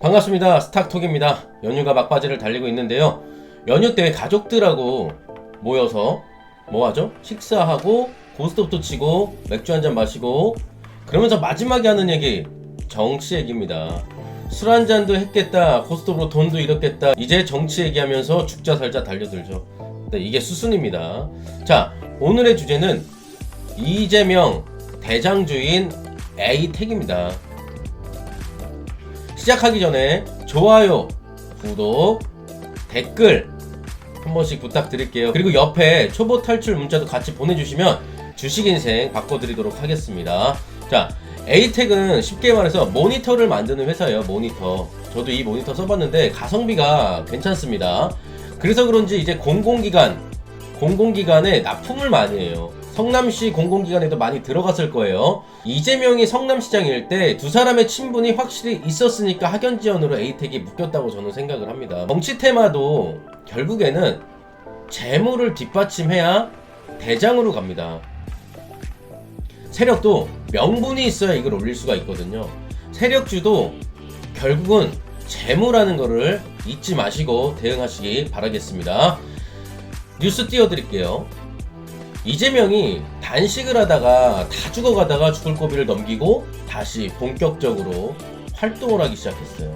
반갑습니다. 스탁톡입니다. 연휴가 막바지를 달리고 있는데요. 연휴 때 가족들하고 모여서 뭐하죠? 식사하고 고스톱도 치고 맥주 한잔 마시고 그러면서 마지막에 하는 얘기 정치 얘기입니다. 술 한잔도 했겠다, 고스톱으로 돈도 잃었겠다, 이제 정치 얘기하면서 죽자 살자 달려들죠. 네, 이게 수순입니다. 자, 오늘의 주제는 이재명 대장주인 에이텍입니다. 시작하기 전에 좋아요, 구독, 댓글 한 번씩 부탁드릴게요. 그리고 옆에 초보 탈출 문자도 같이 보내주시면 주식인생 바꿔드리도록 하겠습니다. 자, 에이텍은 쉽게 말해서 모니터를 만드는 회사예요. 모니터. 저도 이 모니터 써봤는데 가성비가 괜찮습니다. 그래서 그런지 이제 공공기관에 납품을 많이 해요. 성남시 공공기관에도 많이 들어갔을 거예요. 이재명이 성남시장일 때 두 사람의 친분이 확실히 있었으니까 학연지원으로 에이텍이 묶였다고 저는 생각을 합니다. 정치 테마도 결국에는 재물을 뒷받침해야 대장으로 갑니다. 세력도 명분이 있어야 이걸 올릴 수가 있거든요. 세력주도 결국은 재물하는 거를 잊지 마시고 대응하시기 바라겠습니다. 뉴스 띄워드릴게요. 이재명이 단식을 하다가 다 죽어가다가 죽을 고비를 넘기고 다시 본격적으로 활동을 하기 시작했어요.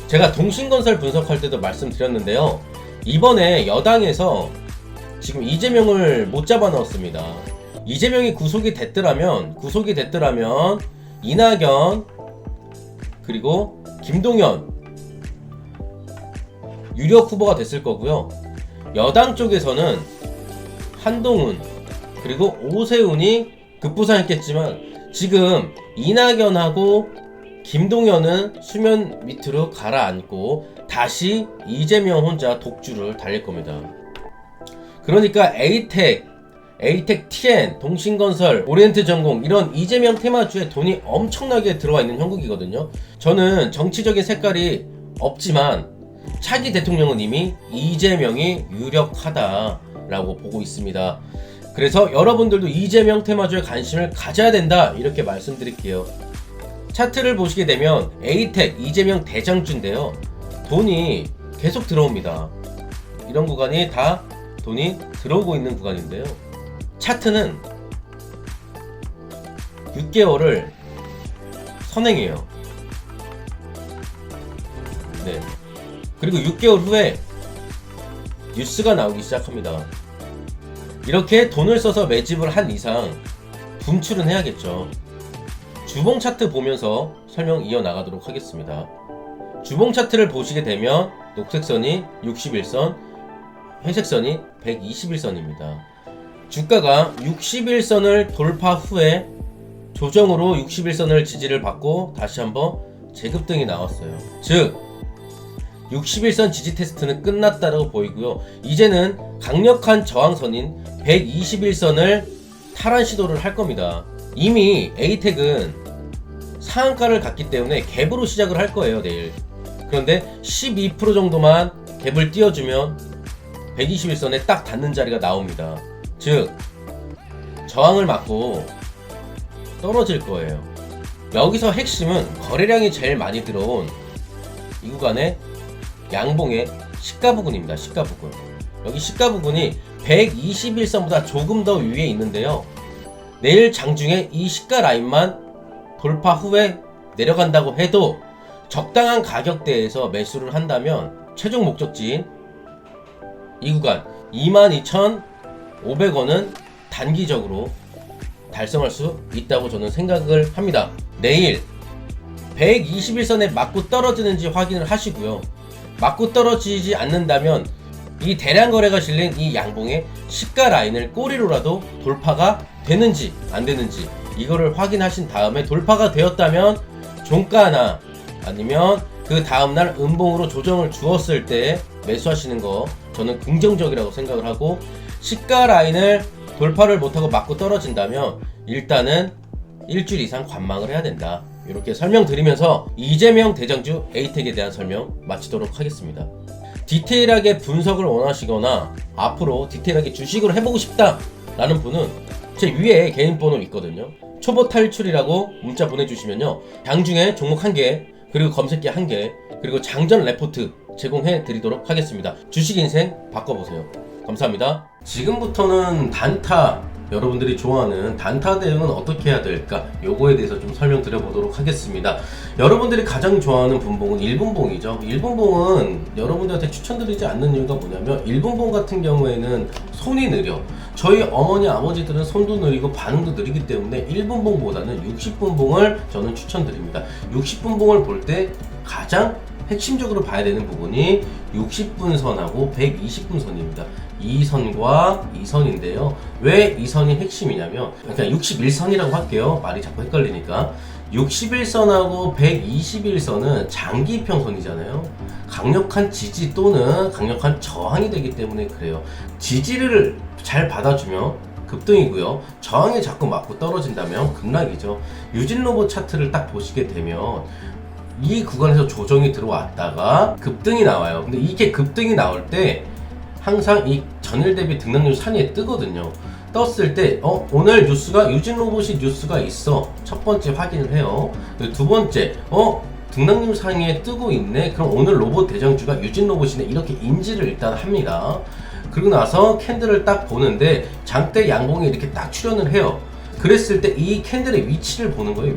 제가 동신건설 분석할 때도 말씀드렸는데요. 이번에 여당에서 지금 이재명을 못 잡아 넣었습니다. 이재명이 구속이 됐더라면 이낙연 그리고 김동연 유력 후보가 됐을 거고요. 여당 쪽에서는 한동훈 그리고 오세훈이 급부상했겠지만 지금 이낙연하고 김동연은 수면 밑으로 가라앉고 다시 이재명 혼자 독주를 달릴 겁니다. 그러니까 에이텍, TN, 동신건설, 오리엔트전공 이런 이재명 테마주에 돈이 엄청나게 들어와 있는 형국이거든요. 저는 정치적인 색깔이 없지만 차기 대통령은 이미 이재명이 유력하다 라고 보고 있습니다. 그래서 여러분들도 이재명 테마주에 관심을 가져야 된다 이렇게 말씀드릴게요. 차트를 보시게 되면 에이텍 이재명 대장주인데요. 돈이 계속 들어옵니다. 이런 구간이 다 돈이 들어오고 있는 구간인데요. 차트는 6개월을 선행해요. 네. 그리고 6개월 후에 뉴스가 나오기 시작합니다. 이렇게 돈을 써서 매집을 한 이상 분출은 해야겠죠. 주봉 차트 보면서 설명 이어나가도록 하겠습니다. 주봉 차트를 보시게 되면 녹색선이 61선, 회색선이 121선입니다. 주가가 61선을 돌파 후에 조정으로 61선을 지지를 받고 다시 한번 재급등이 나왔어요. 즉 61선 지지 테스트는 끝났다고 보이고요. 이제는 강력한 저항선인 121선을 탈환 시도를 할 겁니다. 이미 에이텍은 상한가를 갔기 때문에 갭으로 시작을 할 거예요, 내일. 그런데 12% 정도만 갭을 띄워주면 121선에 딱 닿는 자리가 나옵니다. 즉 저항을 맞고 떨어질 거예요. 여기서 핵심은 거래량이 제일 많이 들어온 이 구간에 양봉의 시가 부근입니다. 시가 부근. 여기 시가 부근이 121선보다 조금 더 위에 있는데요. 내일 장중에 이 시가 라인만 돌파 후에 내려간다고 해도 적당한 가격대에서 매수를 한다면 최종 목적지인 이 구간 22,500원은 단기적으로 달성할 수 있다고 저는 생각을 합니다. 내일 121선에 맞고 떨어지는지 확인을 하시고요. 맞고 떨어지지 않는다면 이 대량 거래가 실린 이 양봉의 시가 라인을 꼬리로라도 돌파가 되는지 안 되는지 이거를 확인하신 다음에 돌파가 되었다면 종가나 아니면 그 다음날 음봉으로 조정을 주었을 때 매수하시는 거 저는 긍정적이라고 생각을 하고, 시가 라인을 돌파를 못하고 맞고 떨어진다면 일단은 일주일 이상 관망을 해야 된다. 이렇게 설명드리면서 이재명 대장주 에이텍에 대한 설명 마치도록 하겠습니다. 디테일하게 분석을 원하시거나 앞으로 디테일하게 주식을 해보고 싶다 라는 분은 제 위에 개인 번호 있거든요. 초보 탈출이라고 문자 보내주시면요, 장중에 종목 1개 그리고 검색기 1개, 그리고 장전 레포트 제공해 드리도록 하겠습니다. 주식 인생 바꿔보세요. 감사합니다. 지금부터는 단타, 여러분들이 좋아하는 단타 대응은 어떻게 해야 될까? 요거에 대해서 좀 설명드려 보도록 하겠습니다. 여러분들이 가장 좋아하는 분봉은 1분봉이죠. 1분봉은 여러분들한테 추천드리지 않는 이유가 뭐냐면 1분봉 같은 경우에는 손이 느려. 저희 어머니 아버지들은 손도 느리고 반응도 느리기 때문에 1분봉보다는 60분봉을 저는 추천드립니다. 60분봉을 볼 때 가장 핵심적으로 봐야 되는 부분이 60분 선하고 120분 선입니다. 이 선과 이 선인데요. 왜 이 선이 핵심이냐면, 그러니까 61선이라고 할게요. 말이 자꾸 헷갈리니까. 61선하고 121선은 장기평선이잖아요. 강력한 지지 또는 강력한 저항이 되기 때문에 그래요. 지지를 잘 받아주면 급등이고요. 저항에 자꾸 맞고 떨어진다면 급락이죠. 유진로봇 차트를 딱 보시게 되면 이 구간에서 조정이 들어왔다가 급등이 나와요. 근데 이게 급등이 나올 때 항상 이 전일 대비 등락률 산위에 뜨거든요. 떴을 때 오늘 뉴스가 유진로봇이 뉴스가 있어. 첫 번째 확인을 해요. 두 번째 등락률 상위에 뜨고 있네. 그럼 오늘 로봇 대장주가 유진로봇이네. 이렇게 인지를 일단 합니다. 그리고 나서 캔들을 딱 보는데 장대 양봉이 이렇게 딱 출현을 해요. 그랬을 때 이 캔들의 위치를 보는 거예요.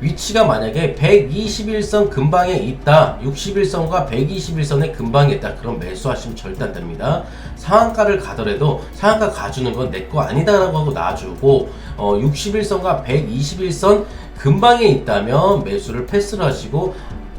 위치가 만약에 121선 근방에 있다, 61선과 121선의 근방에 있다, 그럼 매수하시면 절대 안 됩니다. 상한가를 가더라도 상한가 가주는 건 내 거 아니다 라고 하고 놔주고 61선과 121선 근방에 있다면 매수를 패스를 하시고,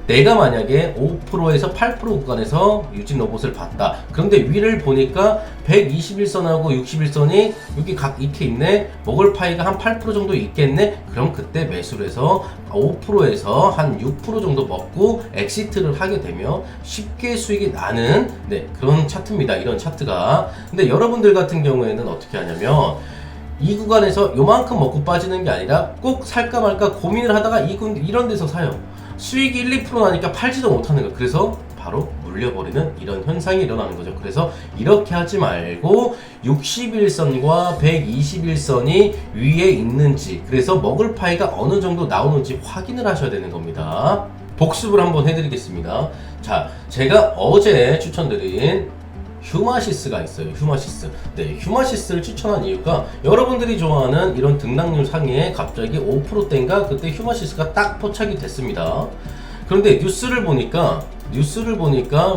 내가 만약에 5%에서 8% 구간에서 유진 로봇을 봤다. 그런데 위를 보니까 121선하고 61선이 여기 각 이렇게 있네. 먹을 파이가 한 8% 정도 있겠네. 그럼 그때 매수를 해서 5%에서 한 6% 정도 먹고 엑시트를 하게 되면 쉽게 수익이 나는 그런 차트입니다. 이런 차트가. 근데 여러분들 같은 경우에는 어떻게 하냐면 이 구간에서 요만큼 먹고 빠지는 게 아니라 꼭 살까 말까 고민을 하다가 이런 데서 사요. 수익이 1, 2% 나니까 팔지도 못하는 거예요. 그래서 바로 물려버리는 이런 현상이 일어나는 거죠. 그래서 이렇게 하지 말고 61선과 121선이 위에 있는지, 그래서 먹을 파이가 어느 정도 나오는지 확인을 하셔야 되는 겁니다. 복습을 한번 해드리겠습니다. 자, 제가 어제 추천드린 휴마시스가 있어요. 휴마시스를 추천한 이유가 여러분들이 좋아하는 이런 등락률 상위에 갑자기 5%대인가 그때 휴마시스가 딱 포착이 됐습니다. 그런데 뉴스를 보니까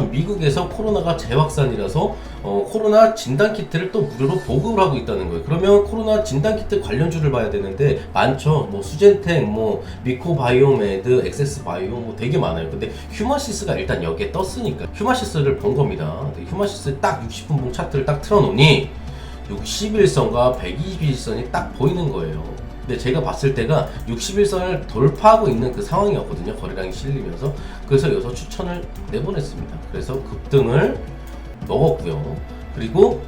미국에서 코로나가 재확산이라서 코로나 진단키트를 또 무료로 보급을 하고 있다는 거예요. 그러면 코로나 진단키트 관련주를 봐야 되는데 많죠. 뭐 수젠텍, 뭐 미코바이오메드, 엑세스바이오 되게 많아요. 근데 휴마시스가 일단 여기에 떴으니까 휴마시스를 본 겁니다. 휴마시스 딱 60분봉 차트를 딱 틀어놓으니 61선과 121선이 딱 보이는 거예요. 근데 제가 봤을 때가 61선을 돌파하고 있는 그 상황이었거든요. 거래량이 실리면서. 그래서 여기서 추천을 내보냈습니다. 그래서 급등을 먹었고요. 그리고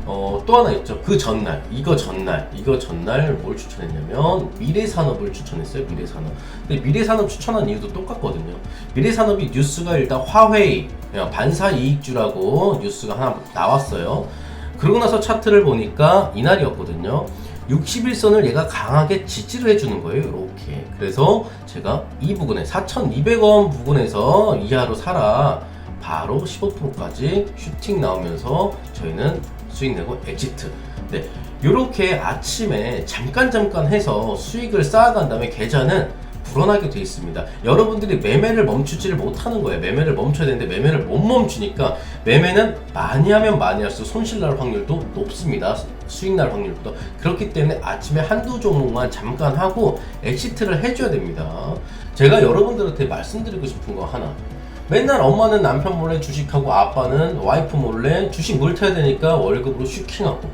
또 하나 있죠. 그 전날, 이거 전날 뭘 추천했냐면 미래산업을 추천했어요. 미래산업. 근데 미래산업 추천한 이유도 똑같거든요. 미래산업이 뉴스가 일단 화웨이 반사이익주라고 뉴스가 하나 나왔어요. 그러고 나서 차트를 보니까 이날이었거든요. 61선을 얘가 강하게 지지를 해주는 거예요. 이렇게. 그래서 제가 이 부분에 4,200원 부분에서 이하로 사라. 바로 15%까지 슈팅 나오면서 저희는 수익 내고 엑시트. 이렇게 아침에 잠깐 해서 수익을 쌓아간 다음에 계좌는 불어나게 돼 있습니다. 여러분들이 매매를 멈추지를 못하는 거예요. 매매를 멈춰야 되는데 매매를 못 멈추니까, 매매는 많이 하면 많이 할수록 손실 날 확률도 높습니다. 수익 날 확률보다. 그렇기 때문에 아침에 한두 종목만 잠깐 하고 엑시트를 해줘야 됩니다. 제가 여러분들한테 말씀드리고 싶은 거 하나. 맨날 엄마는 남편 몰래 주식하고 아빠는 와이프 몰래 주식 물타야 되니까 월급으로 슈킹하고,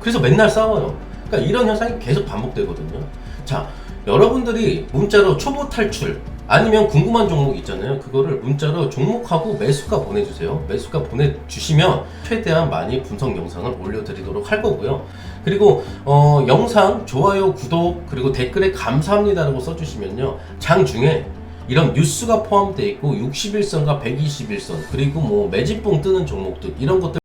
그래서 맨날 싸워요. 그러니까 이런 현상이 계속 반복되거든요. 자, 여러분들이 문자로 초보 탈출 아니면 궁금한 종목 있잖아요. 그거를 문자로 종목하고 매수가 보내주세요. 매수가 보내주시면 최대한 많이 분석 영상을 올려드리도록 할 거고요. 그리고 영상 좋아요, 구독, 그리고 댓글에 감사합니다라고 써주시면요, 장중에 이런 뉴스가 포함되어 있고 61선과 121선 그리고 뭐 매집봉 뜨는 종목들, 이런 것들